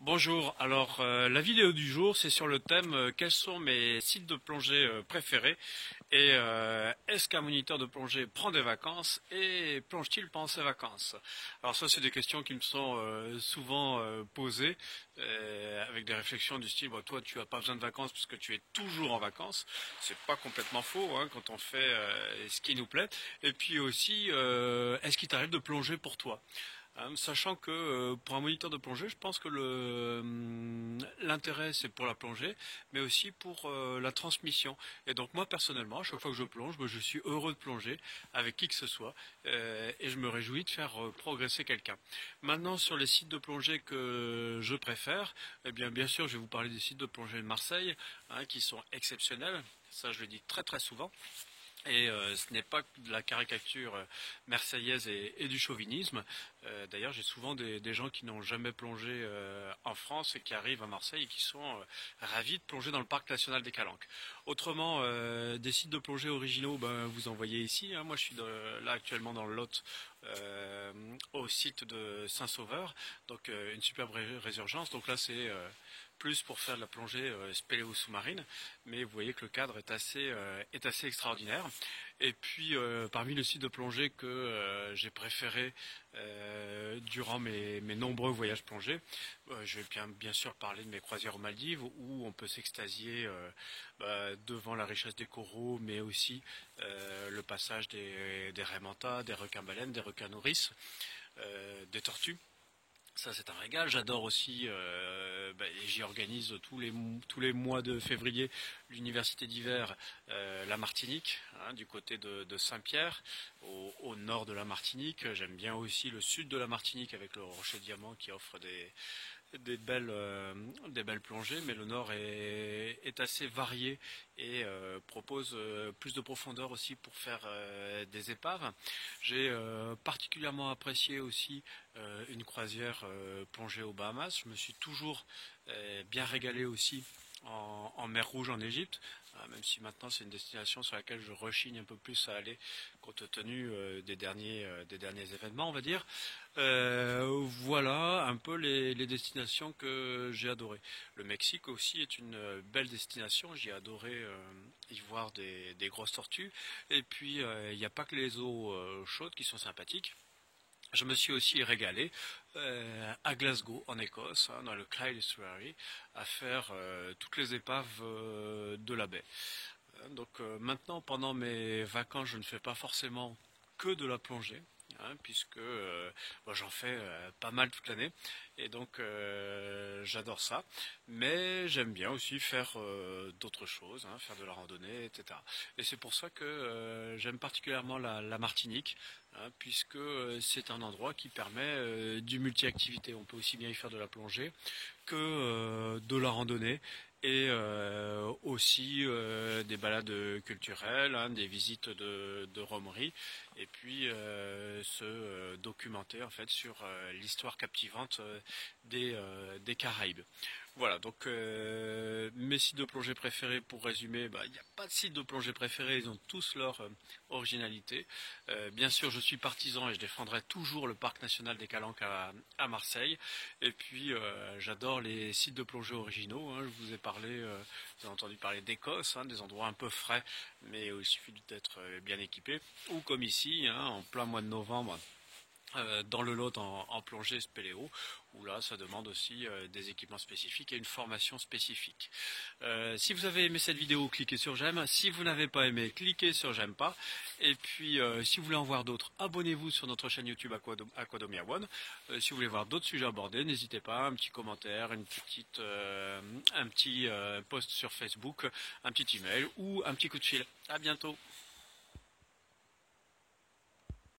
Bonjour, alors la vidéo du jour c'est sur le thème quels sont mes sites de plongée préférés et est-ce qu'un moniteur de plongée prend des vacances et plonge-t-il pendant ses vacances? Alors ça c'est des questions qui me sont souvent posées avec des réflexions du style toi tu as pas besoin de vacances parce que tu es toujours en vacances. C'est pas complètement faux hein, quand on fait ce qui nous plaît. Et puis aussi est-ce qu'il t'arrive de plonger pour toi? Sachant que pour un moniteur de plongée, je pense que l'intérêt c'est pour la plongée, mais aussi pour la transmission. Et donc moi personnellement, à chaque fois que je plonge, je suis heureux de plonger avec qui que ce soit et je me réjouis de faire progresser quelqu'un. Maintenant sur les sites de plongée que je préfère, eh bien sûr je vais vous parler des sites de plongée de Marseille hein, qui sont exceptionnels. Ça je le dis très très souvent. Et ce n'est pas de la caricature marseillaise et du chauvinisme. D'ailleurs, j'ai souvent des gens qui n'ont jamais plongé en France et qui arrivent à Marseille et qui sont ravis de plonger dans le parc national des Calanques. Autrement, des sites de plongée originaux, vous en voyez ici. Hein. Moi, je suis là actuellement dans le Lot, au site de Saint-Sauveur, donc une superbe résurgence. Donc là, c'est plus pour faire de la plongée spéléo-sous-marine, mais vous voyez que le cadre est assez extraordinaire. Et puis parmi les sites de plongée que j'ai préférés durant mes nombreux voyages plongés, je vais bien sûr parler de mes croisières aux Maldives où on peut s'extasier devant la richesse des coraux, mais aussi le passage des raies mantas, des requins-baleines, des requins nourrices, des tortues. Ça c'est un régal. J'adore aussi, et j'y organise tous les mois de février l'université d'hiver, la Martinique, hein, du côté de Saint-Pierre, au nord de la Martinique. J'aime bien aussi le sud de la Martinique avec le Rocher Diamant qui offre des belles plongées, mais le nord est assez varié et propose plus de profondeur aussi pour faire des épaves. J'ai particulièrement apprécié aussi une croisière plongée aux Bahamas. Je me suis toujours bien régalé aussi en mer Rouge en Égypte, même si maintenant c'est une destination sur laquelle je rechigne un peu plus à aller compte tenu des derniers événements, on va dire. Voilà un peu les destinations que j'ai adorées. Le Mexique aussi est une belle destination. J'ai adoré y voir des grosses tortues. Et puis il n'y a pas que les eaux chaudes qui sont sympathiques. Je me suis aussi régalé à Glasgow, en Écosse, hein, dans le Clyde Estuary, à faire toutes les épaves de la baie. Donc maintenant, pendant mes vacances, je ne fais pas forcément que de la plongée, hein, puisque j'en fais pas mal toute l'année, et donc j'adore ça. Mais j'aime bien aussi faire d'autres choses, hein, faire de la randonnée, etc. Et c'est pour ça que j'aime particulièrement la Martinique, hein, puisque c'est un endroit qui permet du multi-activité. On peut aussi bien y faire de la plongée que de la randonnée et aussi des balades culturelles, hein, des visites de romeries, et puis se documenter en fait sur l'histoire captivante des Caraïbes. Voilà, donc mes sites de plongée préférés, pour résumer, il n'y a pas de site de plongée préféré, ils ont tous leur originalité. Bien sûr, je suis partisan et je défendrai toujours le parc national des Calanques à Marseille. Et puis, j'adore les sites de plongée originaux. Hein. Je vous ai parlé, vous avez entendu parler d'Écosse, hein, des endroits un peu frais, mais il suffit d'être bien équipé. Ou comme ici, hein, en plein mois de novembre, dans le Lot en plongée spéléo, où là ça demande aussi des équipements spécifiques et une formation spécifique. Si vous avez aimé cette vidéo, cliquez sur j'aime. Si vous n'avez pas aimé, cliquez sur j'aime pas. Et puis si vous voulez en voir d'autres, abonnez-vous sur notre chaîne YouTube Aquadomia One. Si vous voulez voir d'autres sujets abordés, n'hésitez pas, un petit commentaire, un petit post sur Facebook, un petit email ou un petit coup de fil. À bientôt.